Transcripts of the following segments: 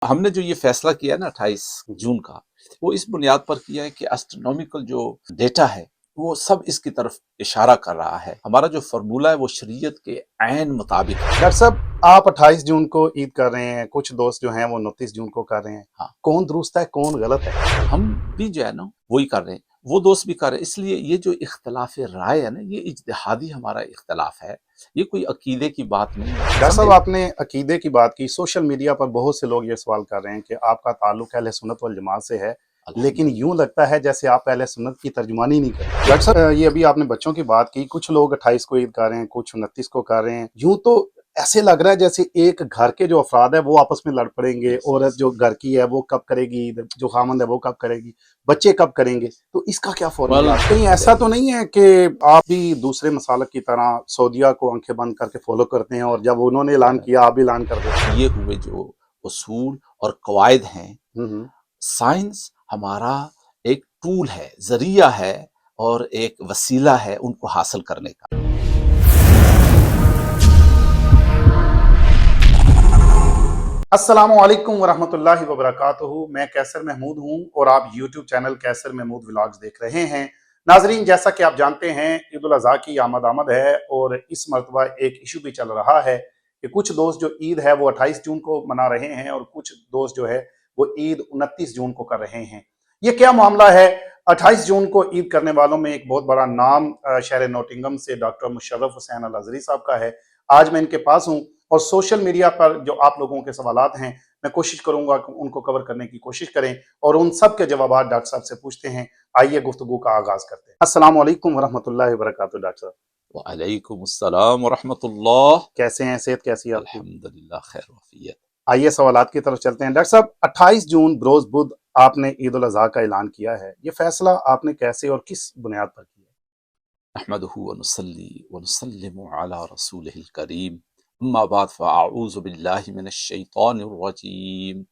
ہم نے جو یہ فیصلہ کیا ہے نا 28 جون کا، وہ اس بنیاد پر کیا ہے کہ اسٹرونومیکل جو ڈیٹا ہے وہ سب اس کی طرف اشارہ کر رہا ہے۔ ہمارا جو فارمولہ ہے وہ شریعت کے عین مطابق ہے۔ ڈاکٹر صاحب، آپ 28 جون کو عید کر رہے ہیں، کچھ دوست جو ہیں وہ 29 جون کو کر رہے ہیں، ہاں، کون درست ہے کون غلط ہے؟ ہم بھی جو ہے نا وہی کر رہے ہیں، وہ دوست بھی کر رہے ہیں۔ اس لیے یہ جو اختلاف رائے ہے نا، یہ اجتہادی ہمارا اختلاف ہے، یہ کوئی عقیدے کی بات نہیں ہے۔ ڈاکٹر صاحب، آپ نے عقیدے کی بات کی، سوشل میڈیا پر بہت سے لوگ یہ سوال کر رہے ہیں کہ آپ کا تعلق اہل سنت والجماعت سے ہے، لیکن یوں لگتا ہے جیسے آپ اہل سنت کی ترجمانی نہیں کرتے۔ ڈاکٹر صاحب، یہ ابھی آپ نے بچوں کی بات کی، کچھ لوگ 28 کو عید کر رہے ہیں، کچھ 29 کو کر رہے ہیں، یوں تو ایسے لگ رہا ہے جیسے ایک گھر کے جو افراد ہیں وہ آپس میں لڑ پڑیں گے، عورت جو گھر کی ہے وہ کب کرے گی عید، جو خامند ہے وہ کب کرے گی، بچے کب کریں گے، تو اس کا کیا فارمولا؟ کہیں ایسا تو نہیں ہے کہ آپ بھی دوسرے مسالک کی طرح سعودیہ کو آنکھیں بند کر کے فالو کرتے ہیں اور جب انہوں نے اعلان کیا آپ بھی اعلان کر دیں؟ یہ ہوئے جو اصول اور قواعد ہیں، ہوں سائنس ہمارا ایک ٹول ہے، ذریعہ ہے اور ایک وسیلہ ہے ان کو حاصل کرنے کا۔ السلام علیکم ورحمۃ اللہ وبرکاتہ، میں کیسر محمود ہوں اور آپ یوٹیوب چینل کیسر محمود ولاگز دیکھ رہے ہیں۔ ناظرین، جیسا کہ آپ جانتے ہیں عید الاضحیٰ کی آمد ہے اور اس مرتبہ ایک ایشو بھی چل رہا ہے کہ کچھ دوست جو عید ہے وہ 28 جون کو منا رہے ہیں اور کچھ دوست جو ہے وہ عید 29 جون کو کر رہے ہیں۔ یہ کیا معاملہ ہے؟ 28 جون کو عید کرنے والوں میں ایک بہت بڑا نام شہر نوٹنگم سے ڈاکٹر مشرف حسین الازہری صاحب کا ہے۔ آج میں ان کے پاس ہوں اور سوشل میڈیا پر جو آپ لوگوں کے سوالات ہیں میں کوشش کروں گا کہ ان کو کور کرنے کی کوشش کریں اور ان سب کے جوابات ڈاکٹر صاحب سے پوچھتے ہیں۔ آئیے گفتگو کا آغاز کرتے ہیں۔ السلام علیکم ورحمۃ اللہ وبرکاتہ ڈاکٹر صاحب۔ وعلیکم السلام ورحمۃ اللہ۔ کیسے ہیں؟ صحت کیسی ہے آپ کی؟ الحمدللہ خیر وفیت۔ آئیے سوالات کی طرف چلتے ہیں۔ ڈاکٹر صاحب، 28 جون بروز بدھ آپ نے عید الاضحیٰ کا اعلان کیا ہے، یہ فیصلہ آپ نے کیسے اور کس بنیاد پر کیا؟ نحمده ونصلي ونسلم على رسوله الكريم، اما بعد فاعوذ بالله من الشيطان الرجيم،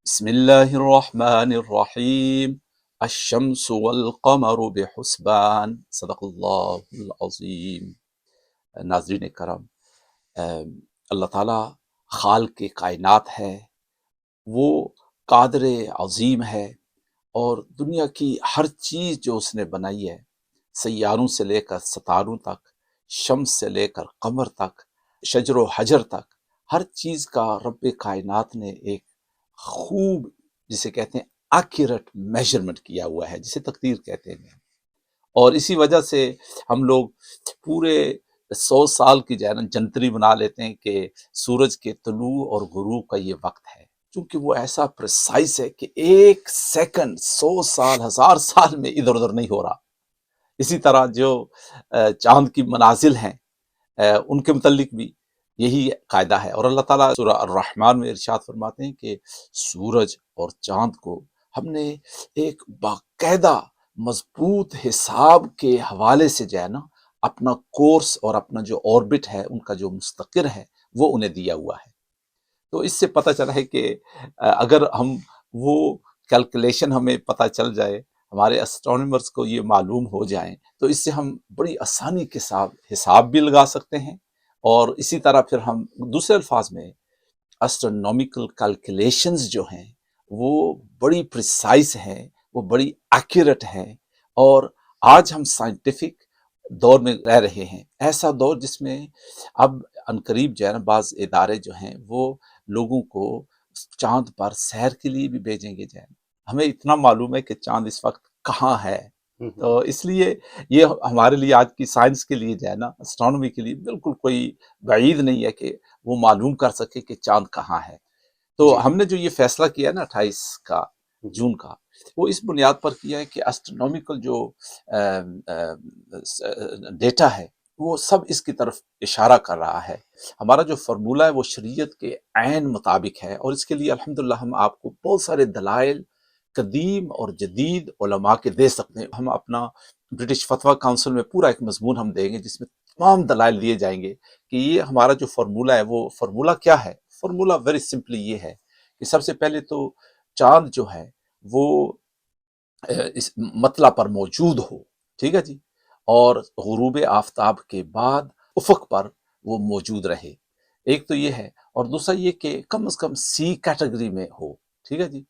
بسم الله الرحمن الرحيم، الشمس والقمر بحسبان، صدق اللہ العظیم۔ ناظرین کرام، اللہ تعالیٰ خالق کائنات ہے، وہ قادر عظیم ہے اور دنیا کی ہر چیز جو اس نے بنائی ہے، سیاروں سے لے کر ستاروں تک، شمس سے لے کر قمر تک، شجر و حجر تک، ہر چیز کا رب کائنات نے ایک خوب، جسے کہتے ہیں ایکوریٹ میجرمنٹ کیا ہوا ہے، جسے تقدیر کہتے ہیں۔ اور اسی وجہ سے ہم لوگ پورے 100 سال کی جو ہے نا جنتری بنا لیتے ہیں کہ سورج کے طلوع اور غروب کا یہ وقت ہے، چونکہ وہ ایسا پریسائز ہے کہ ایک سیکنڈ 100 سال 1000 سال میں ادھر ادھر نہیں ہو رہا۔ اسی طرح جو چاند کی منازل ہیں ان کے متعلق بھی یہی قاعدہ ہے، اور اللہ تعالیٰ سورہ الرحمن میں ارشاد فرماتے ہیں کہ سورج اور چاند کو ہم نے ایک باقاعدہ مضبوط حساب کے حوالے سے جو ہے نا اپنا کورس اور اپنا جو آربٹ ہے ان کا جو مستقر ہے وہ انہیں دیا ہوا ہے۔ تو اس سے پتہ چلا ہے کہ اگر ہم وہ کیلکولیشن ہمیں پتہ چل جائے، ہمارے اسٹرونومرز کو یہ معلوم ہو جائیں، تو اس سے ہم بڑی آسانی کے ساتھ حساب بھی لگا سکتے ہیں، اور اسی طرح پھر ہم دوسرے الفاظ میں اسٹرونومیکل کیلکولیشنز جو ہیں وہ بڑی پریسائز ہیں، وہ بڑی ایکوریٹ ہیں، اور آج ہم سائنٹیفک دور میں رہ رہے ہیں، ایسا دور جس میں اب عنقریب جو ہے نا بعض ادارے جو ہیں وہ لوگوں کو چاند پر سیر کے لیے بھی بھیجیں گے۔ جو ہے ہمیں اتنا معلوم ہے کہ چاند اس وقت کہاں ہے، تو اس لیے یہ ہمارے لیے آج کی سائنس کے لیے جو ہے نا اسٹرانومی کے لیے بالکل کوئی بعید نہیں ہے کہ وہ معلوم کر سکے کہ چاند کہاں ہے۔ تو ہم نے جو یہ فیصلہ کیا نا 28 جون کا، وہ اس بنیاد پر کیا ہے کہ اسٹرونومیکل جو ڈیٹا ہے وہ سب اس کی طرف اشارہ کر رہا ہے۔ ہمارا جو فارمولہ ہے وہ شریعت کے عین مطابق ہے، اور اس کے لیے الحمدللہ ہم آپ کو بہت سارے دلائل قدیم اور جدید علماء کے دے سکتے ہیں۔ ہم اپنا برٹش فتویٰ کونسل میں پورا ایک مضمون ہم دیں گے جس میں تمام دلائل دیے جائیں گے کہ یہ ہمارا جو فارمولہ ہے وہ فارمولہ کیا ہے۔ فارمولہ ویری سمپلی یہ ہے کہ سب سے پہلے تو چاند جو ہے وہ اس مطلع پر موجود ہو، ٹھیک ہے جی، اور غروب آفتاب کے بعد افق پر وہ موجود رہے، ایک تو یہ ہے۔ اور دوسرا یہ کہ کم از کم سی کیٹیگری میں ہو، ٹھیک ہے جی،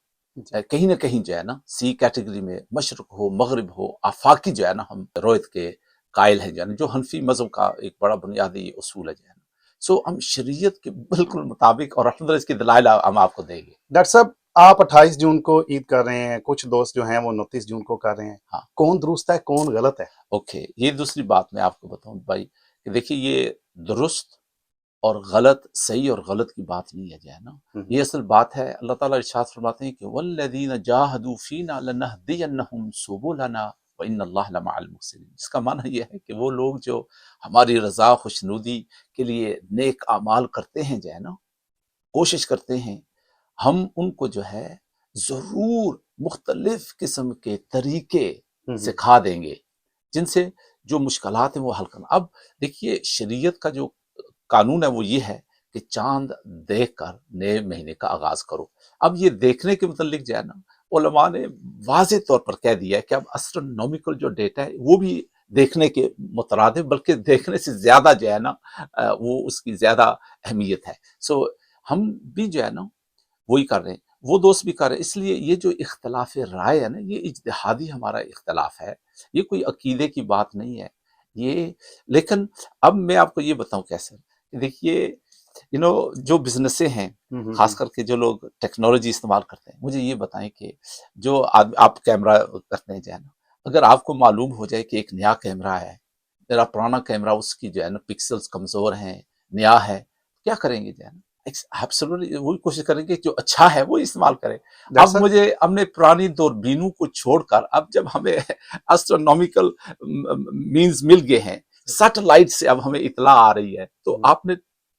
کہیں نہ کہیں جو ہے نا سی کیٹیگری میں مشرق ہو مغرب ہو، آفاقی جو ہے نا ہم رویت کے قائل ہیں، جو ہے نا جو حنفی مذہب کا ایک بڑا بنیادی اصول ہے جو ہے نا، سو ہم شریعت کے بالکل مطابق، اور الحمدللہ اس کے دلائل ہم آپ کو دیں گے۔ ڈاکٹر صاحب آپ 28 جون کو عید کر رہے ہیں، کچھ دوست جو ہیں وہ 29 جون کو کر رہے ہیں، ہاں کون درست ہے کون غلط ہے؟ اوکے، یہ دوسری بات میں آپ کو بتاؤں بھائی کہ دیکھیے یہ درست اور غلط، صحیح اور غلط کی بات نہیں ہے جو ہے نا، یہ اصل بات ہے اللہ تعالیٰ ارشاد فرماتے ہیں کہ والذین جاہدوا فینا لنہدینہم سبلنا وان اللہ لمع المحسنین، جس کا معنی یہ ہے کہ وہ لوگ جو ہماری رضا خوشنودی کے لیے نیک اعمال کرتے ہیں جو ہے نا، کوشش کرتے ہیں، ہم ان کو جو ہے ضرور مختلف قسم کے طریقے سکھا دیں گے جن سے جو مشکلات ہیں وہ حل کرنا۔ اب دیکھیے شریعت کا جو قانون ہے وہ یہ ہے کہ چاند دیکھ کر نئے مہینے کا آغاز کرو۔ اب یہ دیکھنے کے متعلق جو ہے نا علماء نے واضح طور پر کہہ دیا ہے کہ اب اسٹرونومیکل جو ڈیٹا ہے وہ بھی دیکھنے کے مترادف، بلکہ دیکھنے سے زیادہ جو ہے نا وہ اس کی زیادہ اہمیت ہے۔ سو ہم بھی جو ہے نا وہی کر رہے ہیں، وہ دوست بھی کر رہے ہیں، اس لیے یہ جو اختلاف رائے ہے نا یہ اجتہادی ہمارا اختلاف ہے، یہ کوئی عقیدے کی بات نہیں ہے یہ۔ لیکن اب میں آپ کو یہ بتاؤں کیسے، دیکھیے جو بزنسیں ہیں، خاص کر کے جو لوگ ٹیکنالوجی استعمال کرتے ہیں، مجھے یہ بتائیں کہ جو آپ کیمرہ کرتے ہیں جو ہے نا، اگر آپ کو معلوم ہو جائے کہ ایک نیا کیمرہ ہے، میرا پرانا کیمرہ اس کی جو ہے نا پکسلز کمزور ہیں، نیا ہے، کیا کریں گے جو ہے نا ایبسولوٹلی وہی کوشش کریں گے جو اچھا ہے وہ استعمال کریں۔ اب ہم نے پرانی دوربینوں کو چھوڑ کر اب جب ہمیں اسٹرونومیکل مینز مل گئے ہیں، سیٹلائٹ سے اب ہمیں اطلاع آ رہی ہے، تو آپ نے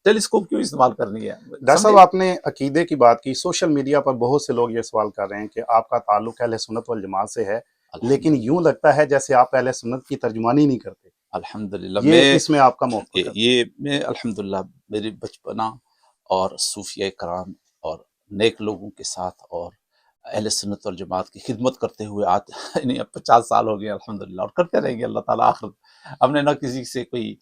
ٹیلیسکوپ کیوں استعمال کرنی ہے؟ ڈاکٹر صاحب آپ نے عقیدے کی بات کی، سوشل میڈیا پر بہت سے لوگ یہ سوال کر رہے ہیں کہ آپ کا تعلق اہل سنت والجماعت سے ہے، لیکن یوں لگتا ہے جیسے آپ اہل سنت کی ترجمانی نہیں کرتے۔ الحمدللہ اس میں آپ کا موقف ہے؟ میں الحمدللہ میری بچپنا اور صوفیہ کرام اور نیک لوگوں کے ساتھ اور اہل سنت والجماعت کی خدمت کرتے ہوئے آج یعنی اب 50 سال ہو گئے الحمدللہ، اور کرتے رہیں گے اللہ تعالیٰ آخر۔ ہم نے نہ کسی سے کوئی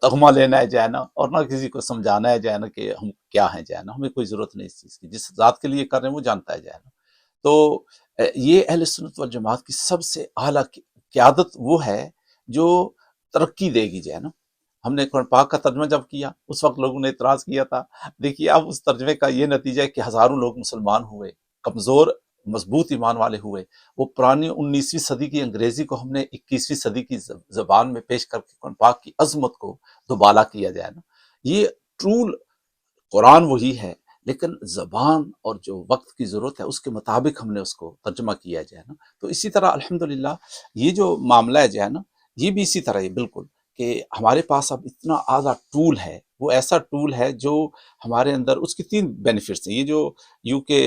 تغمہ لینا ہے جو ہے نا، اور نہ کسی کو سمجھانا ہے جو ہے نا کہ ہم کیا ہیں جو ہے نا، ہمیں کوئی ضرورت نہیں اس چیز کی، جس ذات کے لیے کر رہے ہیں وہ جانتا ہے جو ہے نا۔ تو یہ اہل سنت والجماعت کی سب سے اعلیٰ قیادت وہ ہے جو ترقی دے گی جو ہے نا۔ ہم نے قرآن پاک کا ترجمہ جب کیا اس وقت لوگوں نے اعتراض کیا تھا، دیکھیے اب اس ترجمے کا یہ نتیجہ ہے کہ ہزاروں لوگ مسلمان ہوئے، کمزور مضبوط ایمان والے ہوئے۔ وہ پرانی 19ویں صدی کی انگریزی کو ہم نے 21ویں صدی کی زبان میں پیش کر کے قرآن پاک کی عظمت کو دوبالا کیا جائے نا۔ یہ ٹرول قرآن وہی ہے، لیکن زبان اور جو وقت کی ضرورت ہے اس کے مطابق ہم نے اس کو ترجمہ کیا جائے نا۔ تو اسی طرح الحمدللہ یہ جو معاملہ ہے جو ہے نا یہ بھی اسی طرح ہے بالکل، کہ ہمارے پاس اب اتنا اعلیٰ ٹول ہے، وہ ایسا ٹول ہے جو ہمارے اندر، اس کی 3 بینیفٹس ہیں۔ یہ جو یو کے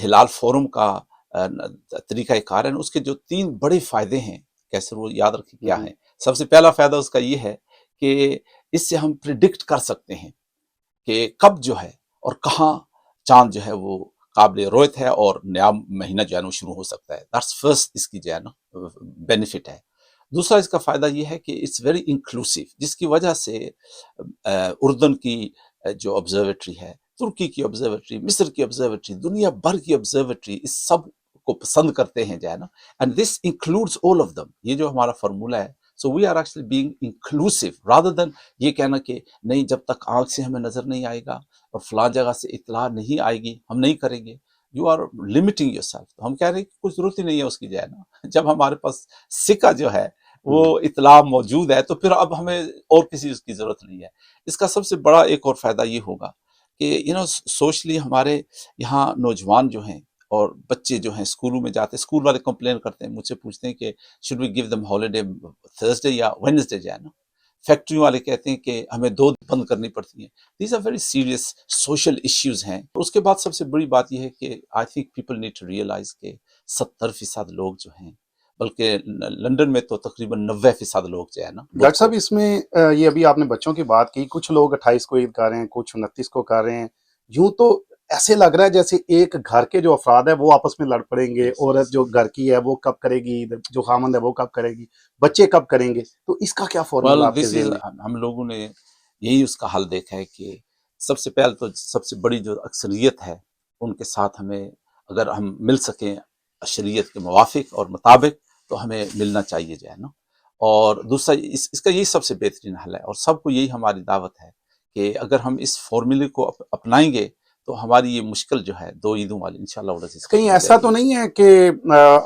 ہلال فورم کا طریقہ کار ہے اس کے جو 3 بڑے فائدے ہیں، کیسے وہ یاد رکھیں کیا ہیں۔ سب سے پہلا فائدہ اس کا یہ ہے کہ اس سے ہم پریڈکٹ کر سکتے ہیں کہ کب جو ہے اور کہاں چاند جو ہے وہ قابل رویت ہے اور نیا مہینہ جو ہے نا شروع ہو سکتا ہے۔ دیٹس فرسٹ اس کی جو ہے نا بینیفٹ ہے۔ دوسرا اس کا فائدہ یہ ہے کہ اٹس ویری انکلوسیو، جس کی وجہ سے اردن کی جو آبزرویٹری ہے، ترکی کی آبزرویٹری، مصر کی آبزرویٹری، دنیا بھر کی آبزرویٹری اس سب کو پسند کرتے ہیں جو ہے نا، and this includes all of them. یہ جو ہمارا فارمولہ ہے، so we are actually being inclusive rather than یہ کہنا کہ نہیں جب تک آنکھ سے ہمیں نظر نہیں آئے گا اور فلاں جگہ سے اطلاع نہیں آئے گی ہم نہیں کریں گے۔ You are limiting yourself. ہم کہہ رہے ہیں کہ کوئی ضرورت ہی نہیں ہے اس کی جو ہے نا، جب ہمارے پاس سکہ جو ہے وہ اطلاع موجود ہے تو پھر اب ہمیں اور کسی اس کی ضرورت نہیں ہے۔ اس کا سب سے بڑا ایک اور فائدہ یہ ہوگا کہ سوشلی ہمارے یہاں نوجوان جو ہیں اور بچے جو ہیں اسکولوں میں جاتے ہیں، اسکول والے کمپلین کرتے ہیں، مجھ سے پوچھتے ہیں کہ should we give them holiday Thursday یا وینسڈے جو ہے نا۔ فیکٹری والے کہتے ہیں کہ ہمیں 2 بند کرنی پڑتی ہیں۔ These are very serious social issues ہیں۔ اس کے بعد سب سے بڑی بات یہ ہے کہ I think people need to realise کہ 70% لوگ جو ہیں، بلکہ لنڈن میں تو تقریباً 90% لوگ جو ہے نا۔ ڈاکٹر صاحب اس میں یہ ابھی آپ نے بچوں کی بات کی، کچھ لوگ 28 کو عید کر رہے ہیں، کچھ 29 کو کر رہے ہیں، یوں تو ایسے لگ رہا ہے جیسے ایک گھر کے جو افراد ہیں وہ آپس میں لڑ پڑیں گے، عورت جو گھر کی ہے وہ کب کرے گی، جو خامند ہے وہ کب کرے گی، بچے کب کریں گے، تو اس کا کیا فارمولا آپ کے ذہن میں؟ ہم لوگوں نے یہی اس کا حل دیکھا ہے کہ سب سے پہلے تو سب سے بڑی جو اکثریت ہے ان کے ساتھ ہمیں اگر ہم مل سکیں شریعت کے موافق اور مطابق تو ہمیں ملنا چاہیے جو ہے نا. اور دوسرا اس کا یہی سب سے بہترین حل ہے، اور سب کو یہی ہماری دعوت ہے کہ اگر ہم اس فارمولے کو اپنائیں گے تو ہماری یہ مشکل جو ہے 2 عیدوں والی انشاءاللہ العزیز کہیں ختم ہو ایسا جائے تو گی. نہیں ہے کہ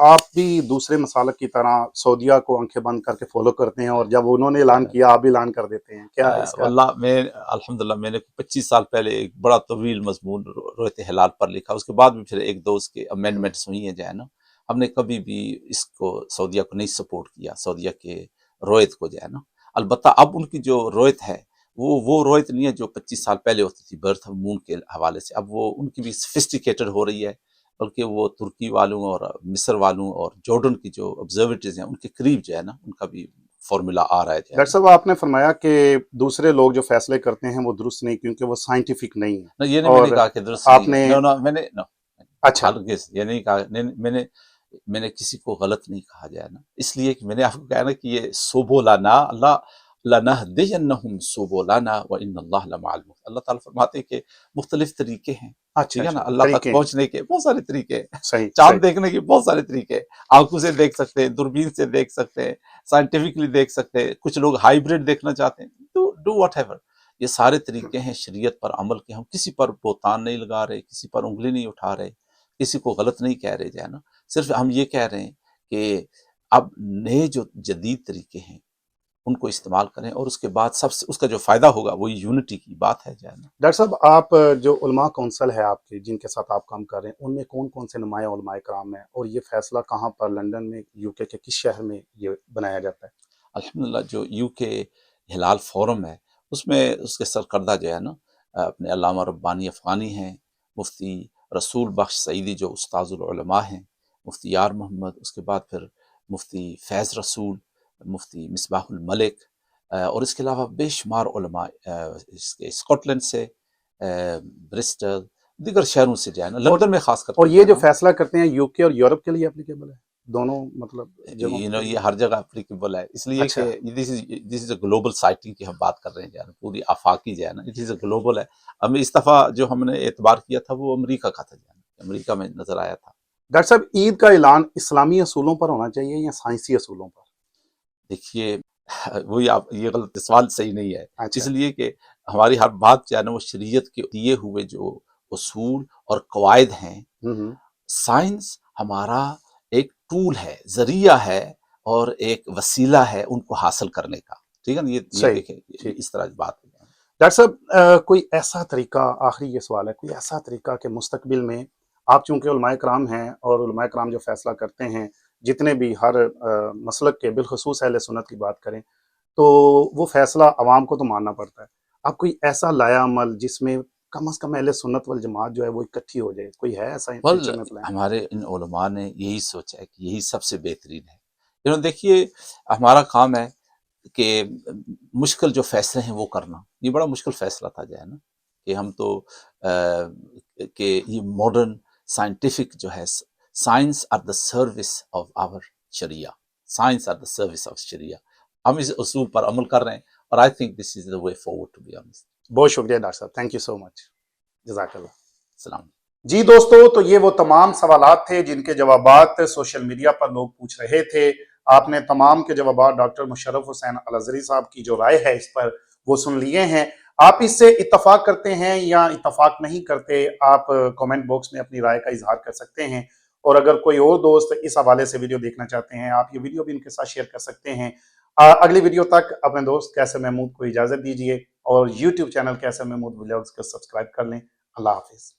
آپ بھی دوسرے مسالک کی طرح سعودیہ کو آنکھیں بند کر کے فالو کرتے ہیں اور جب انہوں نے اعلان کیا آپ بھی اعلان کر دیتے ہیں؟ کیا اس کا واللہ میں الحمدللہ میں نے 25 سال پہلے ایک بڑا طویل مضمون رویت ہلال پر لکھا، اس کے بعد بھی پھر ایک دو اس کے امینڈمنٹس ہوئی ہیں جو ہے نا. ہم نے کبھی بھی اس کو سعودیہ کو نہیں سپورٹ کیا، سعودیہ کے رویت کو جو ہے نا. البتہ اب ان کی جو رویت ہے وہ رویت نہیں ہے جو 25 سال پہلے ہوتی تھی برتھ آف مون کے حوالے سے. اب وہ ان کی بھی سفسٹیکیٹڈ ہو رہی ہے، بلکہ وہ ترکی والوں اور مصر والوں اور جارڈن کی جو آبزرویٹریز ہیں ان کے قریب جو ہے نا ان کا بھی فارمولا آ رہا ہے جو ہے ڈاکٹر نا. صاحب آپ نے فرمایا کہ دوسرے لوگ جو فیصلے کرتے ہیں وہ درست نہیں کیونکہ وہ سائنٹیفک نہیں ہے، نہ یہ نہیں میں نے اور کہا کہ درست آپ نہیں ہے، نے نو نو میں نے نو اچھا ہرگز یہ نہیں کہا. میں نے کسی کو غلط نہیں کہا جائے نا، اس لیے کہ میں نے آپ کو کہا نا کہ یہ سبلنا اللہ لنہدینہم سبلنا وان اللہ لمع المحسنین. اللہ تعالیٰ فرماتے ہیں کہ مختلف طریقے ہیں، اچھا ٹھیک ہے نا. اچھا اللہ تک طریقے ہیں، پہنچنے کے بہت سارے طریقے ہیں، صحیح صحیح، چاند دیکھنے کے بہت سارے طریقے ہیں. آنکھوں سے دیکھ سکتے ہیں، دوربین سے دیکھ سکتے ہیں، سائنٹیفکلی دیکھ سکتے ہیں. کچھ لوگ ہائیبرڈ دیکھنا چاہتے ہیں، ڈو واٹ ایور. یہ سارے طریقے ہیں شریعت پر عمل کے. ہم کسی پر بہتان نہیں لگا رہے، کسی پر انگلی نہیں اٹھا رہے، کسی کو غلط نہیں کہہ رہے جو ہے نا. صرف ہم یہ کہہ رہے ہیں کہ اب نئے جو جدید طریقے ہیں ان کو استعمال کریں، اور اس کے بعد سب سے اس کا جو فائدہ ہوگا وہی یونٹی کی بات ہے جو ہے نا. ڈاکٹر صاحب آپ جو علماء کونسل ہے آپ کے جن کے ساتھ آپ کام کر رہے ہیں ان میں کون کون سے نمایاں علماء کرام ہیں، اور یہ فیصلہ کہاں پر لندن میں، یو کے کس شہر میں یہ بنایا جاتا ہے؟ الحمدللہ جو یو کے ہلال فورم ہے اس میں اس کے سرکردہ جو ہے نا اپنے علامہ ربانی افغانی ہیں، مفتی رسول بخش سعیدی جو استاذ العلماء ہیں، مفتی یار محمد، اس کے بعد پھر مفتی فیض رسول، مفتی مصباح الملک، اور اس کے علاوہ بے شمار علماء اسکاٹ لینڈ سے، برسٹل، دیگر شہروں سے جو ہے نا، لندن میں خاص کر اور کے جو یہ ہے جو نا. فیصلہ کرتے ہیں یو کے اور یورپ کے لیے اپلیکیبل ہے دونوں مطلب جگہوں کے لیے؟ یہ ہر جگہ اپلیکیبل ہے، اس لیے اچھا کہ دس از اے گلوبل سائٹنگ کی ہم بات کر رہے ہیں جانا، پوری آفاقی جو ہے نا، اٹ از اے گلوبل ہے. ہمیں اس دفعہ جو ہم نے اعتبار کیا تھا وہ امریکہ کا تھا جانا، امریکہ میں نظر آیا تھا. ڈاکٹر صاحب عید کا اعلان اسلامی اصولوں پر ہونا چاہیے یا سائنسی اصولوں پر؟ دیکھیے وہی آپ یہ غلط سوال صحیح نہیں ہے، اچھا اس لیے کہ ہماری ہر بات جو ہے نا وہ شریعت کے دیے ہوئے جو اصول اور قواعد ہیں. ہوں سائنس ہمارا ایک ٹول ہے، ذریعہ ہے، اور ایک وسیلہ ہے ان کو حاصل کرنے کا، ٹھیک ہے نا. یہ صحیح دیکھیں ٹھیک. اس طرح کی بات ہے. ڈاکٹر صاحب کوئی ایسا طریقہ، آخری یہ سوال ہے، کوئی ایسا طریقہ کہ مستقبل میں آپ چونکہ علماء کرام ہیں اور علماء کرام جو فیصلہ کرتے ہیں جتنے بھی ہر مسلک کے، بالخصوص اہل سنت کی بات کریں تو وہ فیصلہ عوام کو تو ماننا پڑتا ہے، آپ کوئی ایسا لایا عمل جس میں کم از کم اہل سنت والجماعت جو ہے وہ اکٹھی ہو جائے، کوئی ہے ایسا بل فیوچر میں پلان؟ ہمارے ان علماء نے یہی سوچا ہے کہ یہی سب سے بہترین ہے. دیکھیے ہمارا کام ہے کہ مشکل جو فیصلے ہیں وہ کرنا. یہ بڑا مشکل فیصلہ تھا جو ہے نا کہ ہم تو کہ یہ ماڈرن سائنٹیفک جو ہے، science are the service of our sharia, science are the service of sharia. ہم اس اصول پر عمل کر رہے ہیں، اور I think this is the way forward to be honest. بہت شکریہ ڈاکٹر صاحب، تھینک یو سو مچ، جزاک اللہ. السلام علیکم. جی دوستو، تو یہ وہ تمام سوالات تھے جن کے جوابات سوشل میڈیا پر لوگ پوچھ رہے تھے. آپ نے تمام کے جوابات ڈاکٹر مشرف حسین الازہری صاحب کی جو رائے ہے اس پر وہ سن لیے ہیں. آپ اس سے اتفاق کرتے ہیں یا اتفاق نہیں کرتے، آپ کامنٹ باکس میں اپنی رائے کا اظہار کر سکتے ہیں. اور اگر کوئی اور دوست اس حوالے سے ویڈیو دیکھنا چاہتے ہیں آپ یہ ویڈیو بھی ان کے ساتھ شیئر کر سکتے ہیں. اگلی ویڈیو تک اپنے دوست کیسر محمود کو اجازت دیجیے، اور یوٹیوب چینل کیسر محمود ولاگز کو سبسکرائب کر لیں. اللہ حافظ.